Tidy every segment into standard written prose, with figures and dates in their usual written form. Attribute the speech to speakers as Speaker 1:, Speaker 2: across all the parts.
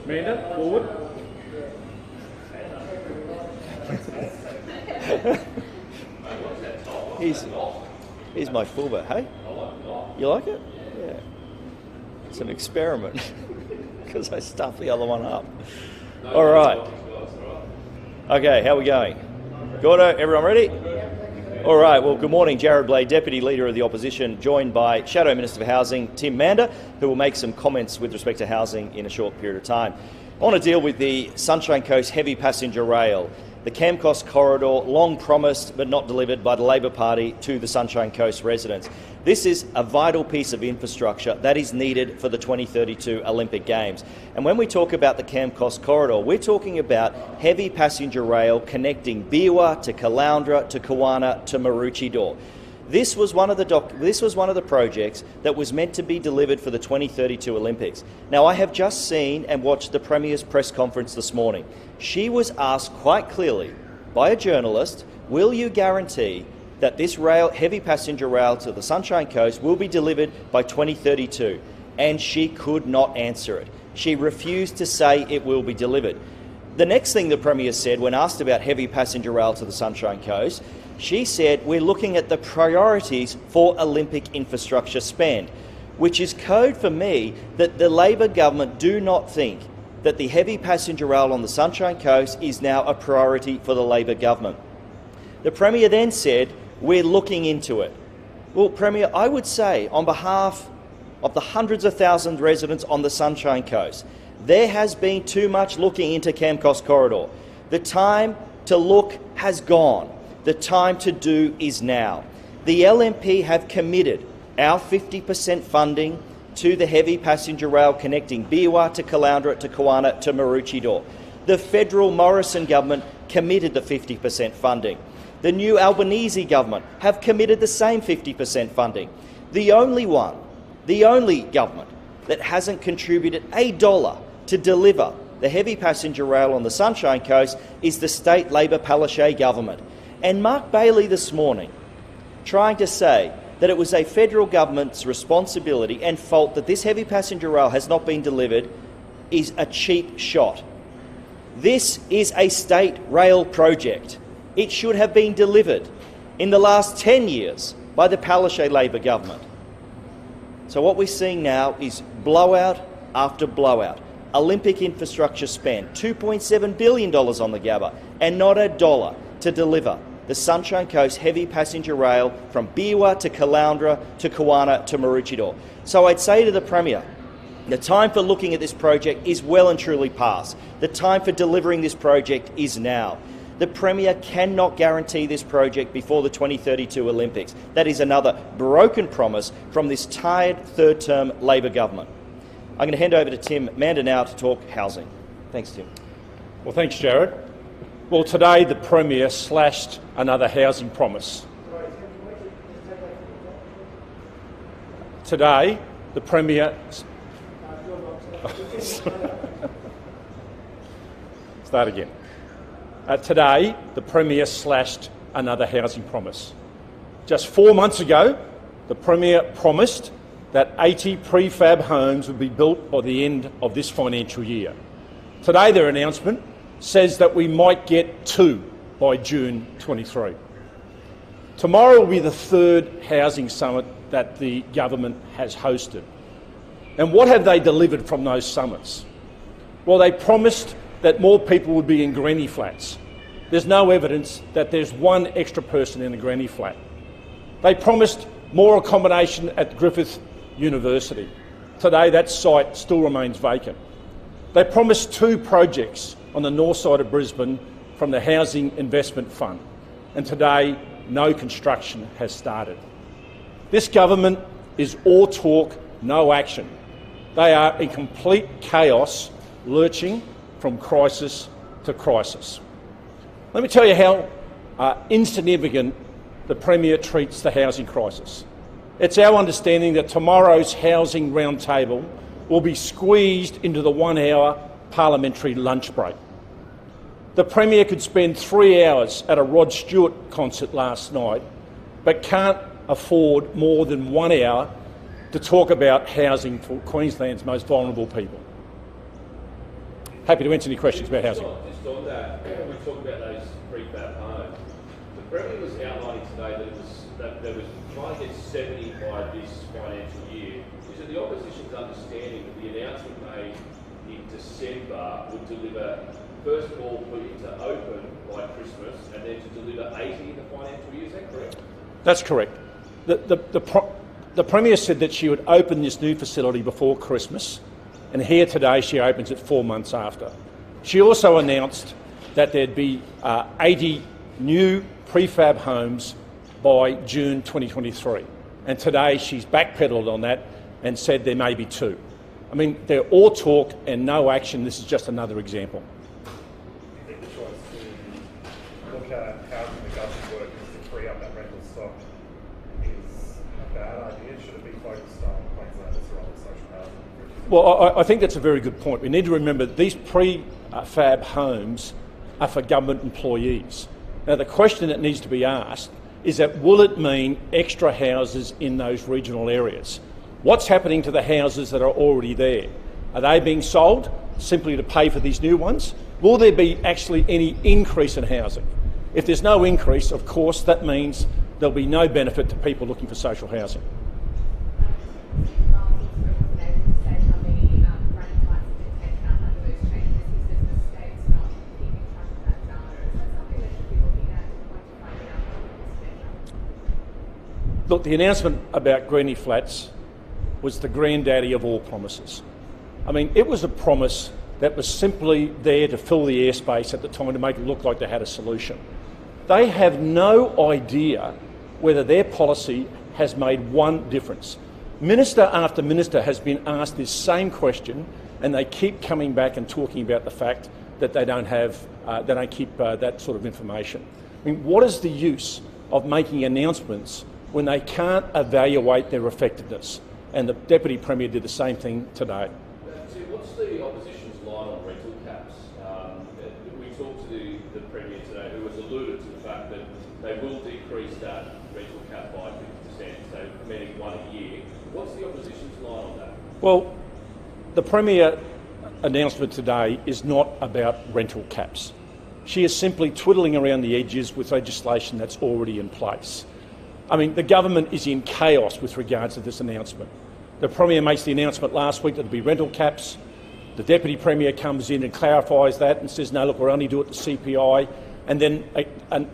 Speaker 1: Mander, forward.
Speaker 2: Here's my fullback, hey? You like it? Yeah. It's an experiment because I stuffed the other one up. All right. Okay, how are we going? Gordo, everyone ready? All right, well, good morning. Jarrod, Bleijie, Deputy Leader of the Opposition, joined by Shadow Minister for Housing, Tim Mander, who will make some comments with respect to housing in a short period of time. I want to deal with the Sunshine Coast heavy passenger rail, the Camcos corridor, long promised but not delivered by the Labor Party to the Sunshine Coast residents. This is a vital piece of infrastructure that is needed for the 2032 Olympic Games. And when we talk about the Camcos corridor, we're talking about heavy passenger rail connecting Bleijie to Caloundra to Kawana to Maroochydore. This was one of the projects that was meant to be delivered for the 2032 Olympics. Now, I have just seen and watched the Premier's press conference this morning. She was asked quite clearly by a journalist, will you guarantee that this heavy passenger rail to the Sunshine Coast will be delivered by 2032? And she could not answer it. She refused to say it will be delivered. The next thing the Premier said when asked about heavy passenger rail to the Sunshine Coast, she said, we're looking at the priorities for Olympic infrastructure spend, which is code for me that the Labor government do not think that the heavy passenger rail on the Sunshine Coast is now a priority for the Labor government. The Premier then said, we're looking into it. Well, Premier, I would say on behalf of the hundreds of thousands of residents on the Sunshine Coast, there has been too much looking into Camcos corridor. The time to look has gone. The time to do is now. The LNP have committed our 50% funding to the heavy passenger rail connecting Bleijie to Caloundra to Kawana to Maroochydore. The federal Morrison government committed the 50% funding. The new Albanese government have committed the same 50% funding. The only government that hasn't contributed $1 to deliver the heavy passenger rail on the Sunshine Coast is the state Labor Palaszczuk government. And Mark Bailey this morning, trying to say that it was a federal government's responsibility and fault that this heavy passenger rail has not been delivered, is a cheap shot. This is a state rail project. It should have been delivered in the last 10 years by the Palaszczuk Labor government. So what we're seeing now is blowout after blowout. Olympic infrastructure spend, $2.7 billion on the Gabba, and not a dollar to deliver the Sunshine Coast heavy passenger rail from Bleijie to Caloundra to Kawana to Maroochydore. So I'd say to the Premier, the time for looking at this project is well and truly past. The time for delivering this project is now. The Premier cannot guarantee this project before the 2032 Olympics. That is another broken promise from this tired third-term Labor government. I'm going to hand over to Tim Mander now to talk housing. Thanks, Tim.
Speaker 1: Well, thanks, Jarrod. Well, today the Premier slashed another housing promise. Today, the Premier... Start again. Today, the Premier slashed another housing promise. Just 4 months ago, the Premier promised that 80 prefab homes would be built by the end of this financial year. Today, their announcement says that we might get 2 by June 23. Tomorrow will be the third housing summit that the government has hosted. And what have they delivered from those summits? Well, they promised that more people would be in granny flats. There's no evidence that there's one extra person in a granny flat. They promised more accommodation at Griffith University. Today, that site still remains vacant. They promised 2 projects on the north side of Brisbane from the Housing Investment Fund, and today no construction has started. This government is all talk, no action. They are in complete chaos, lurching from crisis to crisis. Let me tell you how insignificant the Premier treats the housing crisis. It's our understanding that tomorrow's housing roundtable will be squeezed into the 1-hour parliamentary lunch break. The Premier could spend 3 hours at a Rod Stewart concert last night, but can't afford more than 1 hour to talk about housing for Queensland's most vulnerable people. Happy to answer any questions about housing.
Speaker 3: Just on that, we talk about those prefab homes. The Premier was outlining today that they was trying to get 70 by this financial year. Is it the opposition's understanding that the announcement made in December would deliver, first of all, put it to open by Christmas and then to deliver 80 in the financial year? Is that correct?
Speaker 1: That's correct. The Premier said that she would open this new facility before Christmas, and here today she opens it 4 months after. She also announced that there'd be 80 new prefab homes by June 2023, and today she's backpedalled on that and said there may be 2. I mean, they're all talk and no action. This is just another example.
Speaker 4: Do you think the choice to look at housing the government workers to free up that rental stock is a bad idea? Should it be focused on Queenslanders who are on social housing?
Speaker 1: Well, I think that's a very good point. We need to remember these prefab homes are for government employees. Now, the question that needs to be asked is that will it mean extra houses in those regional areas? What's happening to the houses that are already there? Are they being sold simply to pay for these new ones? Will there be actually any increase in housing? If there's no increase, of course, that means there'll be no benefit to people looking for social housing. Look, the announcement about Greenie Flats was the granddaddy of all promises. I mean, it was a promise that was simply there to fill the airspace at the time to make it look like they had a solution. They have no idea whether their policy has made one difference. Minister after minister has been asked this same question, and they keep coming back and talking about the fact that they don't keep that sort of information. I mean, what is the use of making announcements when they can't evaluate their effectiveness? And the Deputy Premier did the same thing today.
Speaker 3: What's the opposition's line on rental caps? We talked to the Premier today, who has alluded to the fact that they will decrease that rental cap by 50%, so meaning 1 a year. What's the opposition's line on that?
Speaker 1: Well, the Premier announcement today is not about rental caps. She is simply twiddling around the edges with legislation that's already in place. I mean, the government is in chaos with regards to this announcement. The Premier makes the announcement last week that there'll be rental caps. The Deputy Premier comes in and clarifies that and says, no, look, we'll only do it to CPI. And then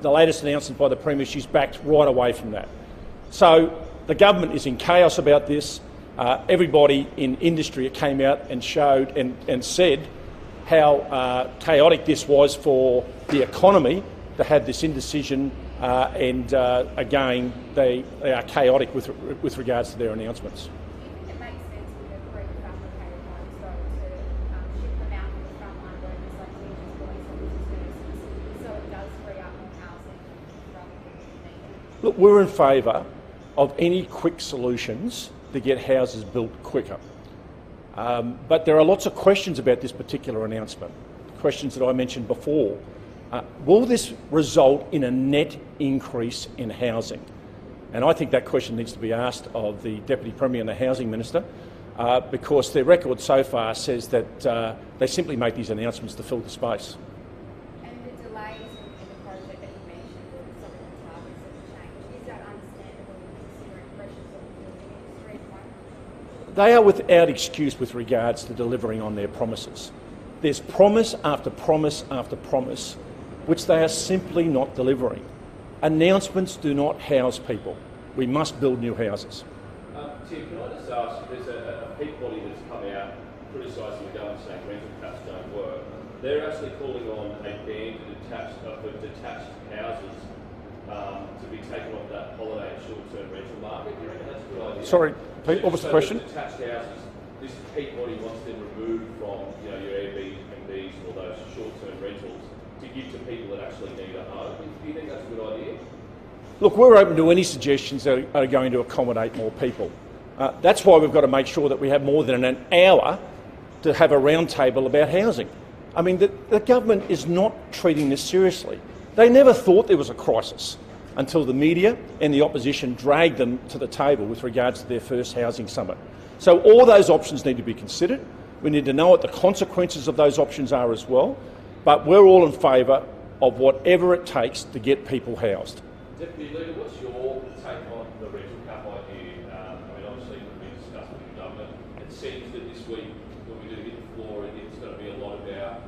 Speaker 1: the latest announcement by the Premier, she's backed right away from that. So the government is in chaos about this. Everybody in industry came out and showed and said how chaotic this was for the economy to have this indecision. Again, they are chaotic with regards to their announcements.
Speaker 5: Do you think it makes sense with the prefabricated homes though to ship them out to the frontline workers like teachers, police officers, so it does free up more housing rather than needed?
Speaker 1: Look, we're in favour of any quick solutions to get houses built quicker. But there are lots of questions about this particular announcement, questions that I mentioned before. Will this result in a net increase in housing? And I think that question needs to be asked of the Deputy Premier and the Housing Minister, because their record so far says that they simply make these announcements to fill the space.
Speaker 5: And the delays in the project that you mentioned with some of the targets that have changed, is that understandable considering pressures on the building industry at the moment?
Speaker 1: They are without excuse with regards to delivering on their promises. There's promise after promise after promise, which they are simply not delivering. Announcements do not house people. We must build new houses.
Speaker 3: Tim, can I just ask, there's a peak body that's come out criticising the government saying rental caps don't work. They're actually calling on a ban for detached houses to be taken off that holiday and short-term rental market. Do you reckon that's a good idea?
Speaker 1: Sorry, Pete, what was the question?
Speaker 3: Detached houses, this peak body wants them removed from your Airbnbs or those short-term rentals to give to people that actually need a home. Do you think that's a good idea?
Speaker 1: Look, we're open to any suggestions that are going to accommodate more people. That's why we've got to make sure that we have more than an hour to have a round table about housing. I mean, the government is not treating this seriously. They never thought there was a crisis. until the media and the opposition dragged them to the table with regards to their first housing summit. So all those options need to be considered. We need to know what the consequences of those options are as well, but we're all in favour of whatever it takes to get people housed.
Speaker 3: Deputy Leader, what's your take on the rental cap idea? Obviously we discussed with the government. It seems that this week, when we do hit the floor, it's going to be a lot about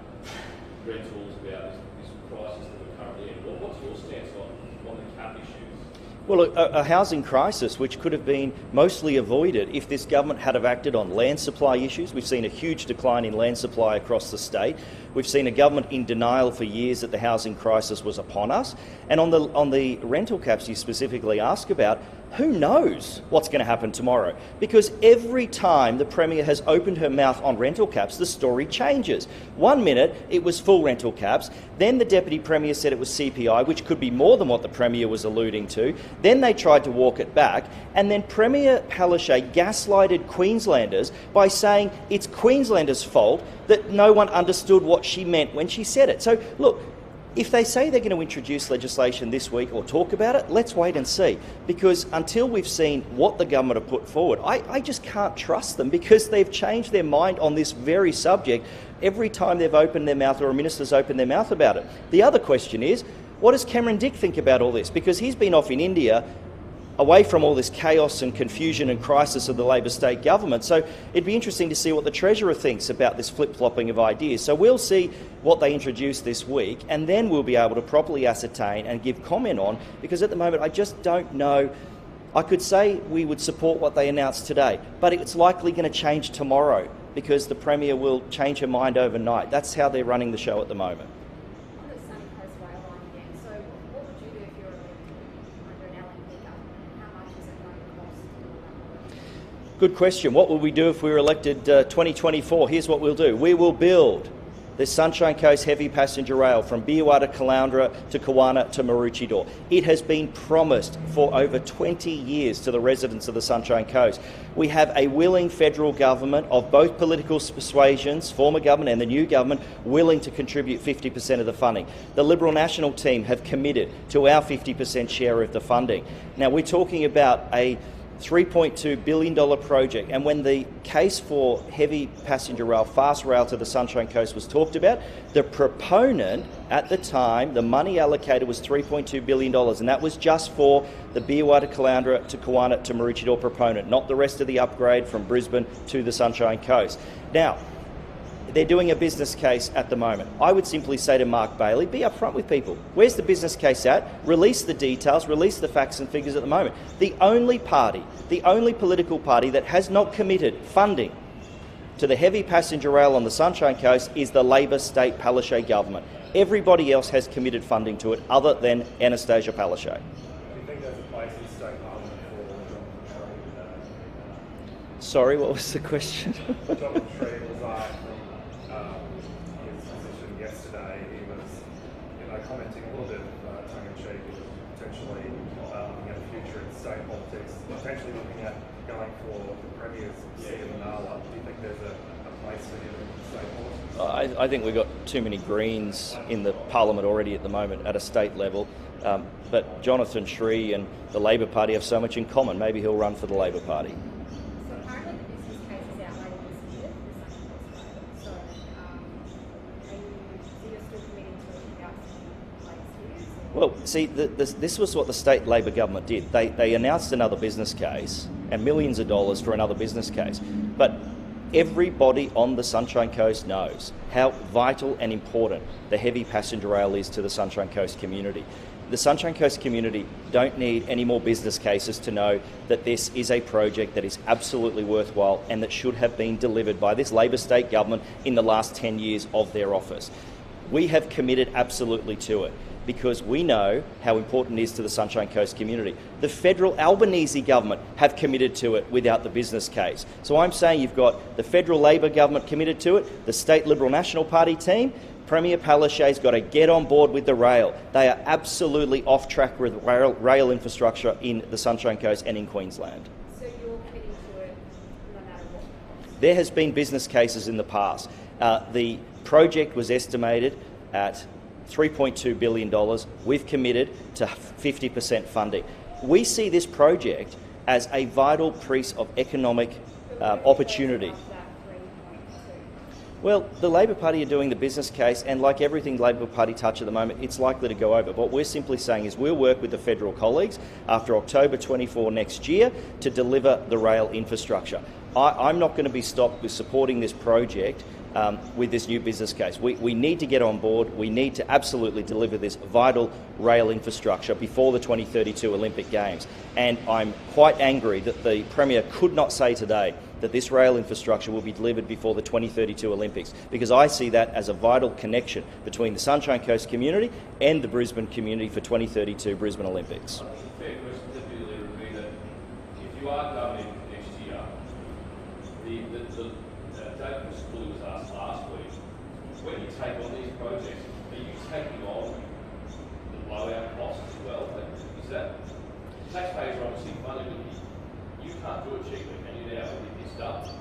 Speaker 3: rentals, about this crisis that we're currently in. What's your stance on the cap issues?
Speaker 2: Well, a housing crisis which could have been mostly avoided if this government had have acted on land supply issues. We've seen a huge decline in land supply across the state. We've seen a government in denial for years that the housing crisis was upon us. And on the rental caps you specifically ask about, who knows what's going to happen tomorrow? Because every time the Premier has opened her mouth on rental caps, the story changes. 1 minute it was full rental caps, then the Deputy Premier said it was CPI, which could be more than what the Premier was alluding to. Then they tried to walk it back, and then Premier Palaszczuk gaslighted Queenslanders by saying it's Queenslanders' fault that no one understood what she meant when she said it. So look, if they say they're going to introduce legislation this week or talk about it, let's wait and see. Because until we've seen what the government have put forward, I just can't trust them, because they've changed their mind on this very subject every time they've opened their mouth or a minister's opened their mouth about it. The other question is, what does Cameron Dick think about all this? Because he's been off in India, away from all this chaos and confusion and crisis of the Labor state government. So it'd be interesting to see what the Treasurer thinks about this flip-flopping of ideas. So we'll see what they introduce this week, and then we'll be able to properly ascertain and give comment on, because at the moment I just don't know. I could say we would support what they announced today, but it's likely going to change tomorrow because the Premier will change her mind overnight. That's how they're running the show at the moment.
Speaker 5: On the Sunny Coast rail line again, so what would you do if you're under an LNP government? How much is it going to cost?
Speaker 2: Good question. What will we do if we were elected 2024? Here's what we'll do. We will build the Sunshine Coast heavy passenger rail from Bleijie, Caloundra to Kawana to Maroochydore. It has been promised for over 20 years to the residents of the Sunshine Coast. We have a willing federal government of both political persuasions, former government and the new government, willing to contribute 50% of the funding. The Liberal National team have committed to our 50% share of the funding. Now, we're talking about a $3.2 billion project, and when the case for heavy passenger rail, fast rail to the Sunshine Coast was talked about, the proponent at the time, the money allocated was $3.2 billion, and that was just for the Bleijie to Caloundra to Kawana to Maroochydore proponent, not the rest of the upgrade from Brisbane to the Sunshine Coast. Now, they're doing a business case at the moment. I would simply say to Mark Bailey, be upfront with people. Where's the business case at? Release the details, release the facts and figures at the moment. The only political party that has not committed funding to the heavy passenger rail on the Sunshine Coast is the Labor state Palaszczuk government. Everybody else has committed funding to it other than Anastasia Palaszczuk.
Speaker 4: Do you think there's a place in state parliament for
Speaker 2: Sorry, what was the question?
Speaker 4: Jonathan Tree was asked his position yesterday. He was, commenting a little bit tongue-in-cheek, potentially looking at the future in state politics, potentially looking at going for the Premier's seat in Manala. Do you think there's a place for him in state politics?
Speaker 2: I think we've got too many Greens in the parliament already at the moment at a state level. But Jonathan Shree and the Labor Party have so much in common. Maybe he'll run for the Labor Party.
Speaker 5: So apparently the business case is out later this year for the Sunny Coast rail. So you're still committing to it without seeing place here?
Speaker 2: Well, see, this was what the state Labor government did. They announced another business case and millions of dollars for another business case. But everybody on the Sunshine Coast knows how vital and important the heavy passenger rail is to the Sunshine Coast community. The Sunshine Coast community don't need any more business cases to know that this is a project that is absolutely worthwhile and that should have been delivered by this Labor state government in the last 10 years of their office. We have committed absolutely to it because we know how important it is to the Sunshine Coast community. The federal Albanese government have committed to it without the business case. So I'm saying you've got the federal Labor government committed to it, the state Liberal National Party team. Premier Palaszczuk's got to get on board with the rail. They are absolutely off track with rail infrastructure in the Sunshine Coast and in Queensland.
Speaker 5: So you're committing to it no matter what?
Speaker 2: There has been business cases in the past. The project was estimated at $3.2 billion. We've committed to 50% funding. We see this project as a vital piece of economic opportunity. Well, the Labor Party are doing the business case, and like everything Labor Party touch at the moment, it's likely to go over. What we're simply saying is we'll work with the federal colleagues after October 24 next year to deliver the rail infrastructure. I'm not going to be stopped with supporting this project with this new business case. We need to get on board. We need to absolutely deliver this vital rail infrastructure before the 2032 Olympic Games. And I'm quite angry that the Premier could not say today that this rail infrastructure will be delivered before the 2032 Olympics, because I see that as a vital connection between the Sunshine Coast community and the Brisbane community for 2032 Brisbane Olympics.
Speaker 3: Fair question to Billy would be that if you are governing next year, David Bully was asked last week, when you take on these projects, are you taking on the blowout costs as well? Is that taxpayers are obviously funding, but you can't do it cheaply, can you now?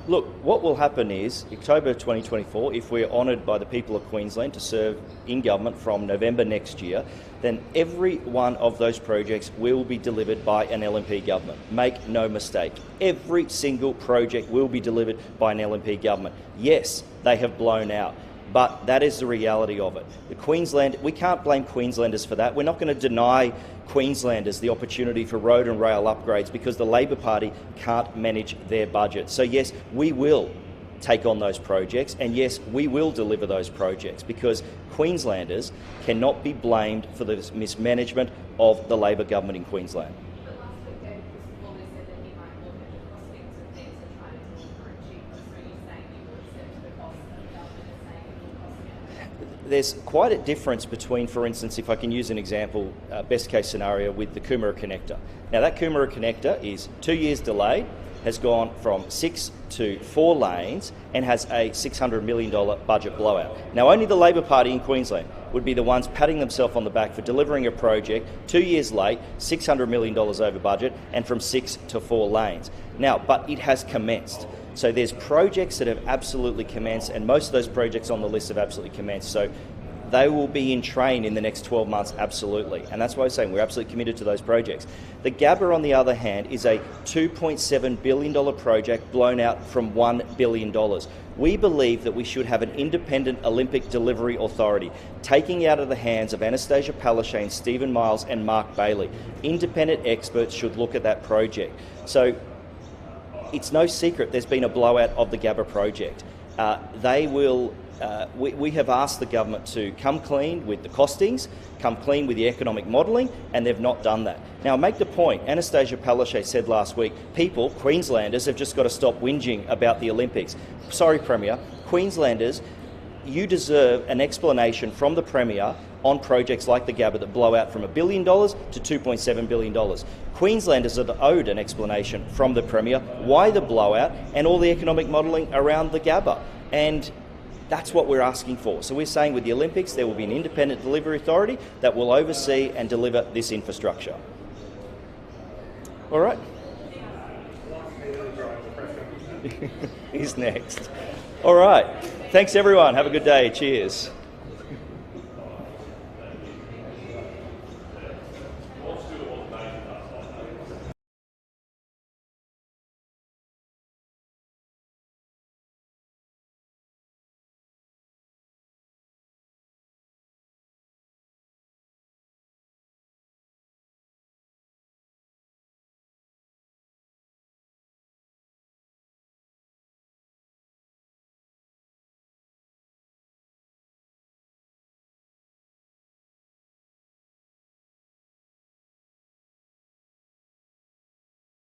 Speaker 2: Look, what will happen is, October 2024, if we're honoured by the people of Queensland to serve in government from November next year, then every one of those projects will be delivered by an LNP government. Make no mistake. Every single project will be delivered by an LNP government. Yes, they have blown out, but that is the reality of it. We can't blame Queenslanders for that. We're not going to deny Queenslanders the opportunity for road and rail upgrades because the Labor Party can't manage their budget. So yes, we will take on those projects, and yes, we will deliver those projects, because Queenslanders cannot be blamed for the mismanagement of the Labor government in Queensland.
Speaker 5: But last week, David Bully said that he might look at the costings of things to try and deliver it cheaper. So you're saying you will accept the cost that the government is saying it will cost you?
Speaker 2: There's quite a difference between, for instance, if I can use an example, best case scenario with the Coomera connector. Now that Coomera connector is 2 years delayed, has gone from 6 to 4 lanes and has a $600 million budget blowout. Now only the Labor Party in Queensland would be the ones patting themselves on the back for delivering a project 2 years late, $600 million over budget, and from 6 to 4 lanes. Now, but it has commenced. So there's projects that have absolutely commenced, and most of those projects on the list have absolutely commenced. So they will be in train in the next 12 months, absolutely. And that's why I'm saying we're absolutely committed to those projects. The Gabba, on the other hand, is a $2.7 billion project blown out from $1 billion. We believe that we should have an independent Olympic delivery authority, taking out of the hands of Anastasia Palaszczuk, Stephen Miles and Mark Bailey. Independent experts should look at that project. So it's no secret there's been a blowout of the Gabba project. We have asked the government to come clean with the costings, come clean with the economic modelling, and they've not done that. Now, make the point, Anastasia Palaszczuk said last week, Queenslanders have just got to stop whinging about the Olympics. Sorry, Premier, Queenslanders, you deserve an explanation from the Premier on projects like the Gabba that blow out from $1 billion to $2.7 billion. Queenslanders are owed an explanation from the Premier why the blowout and all the economic modelling around the Gabba. And that's what we're asking for. So we're saying with the Olympics there will be an independent delivery authority that will oversee and deliver this infrastructure. All right. He's next. All right. Thanks everyone. Have a good day. Cheers.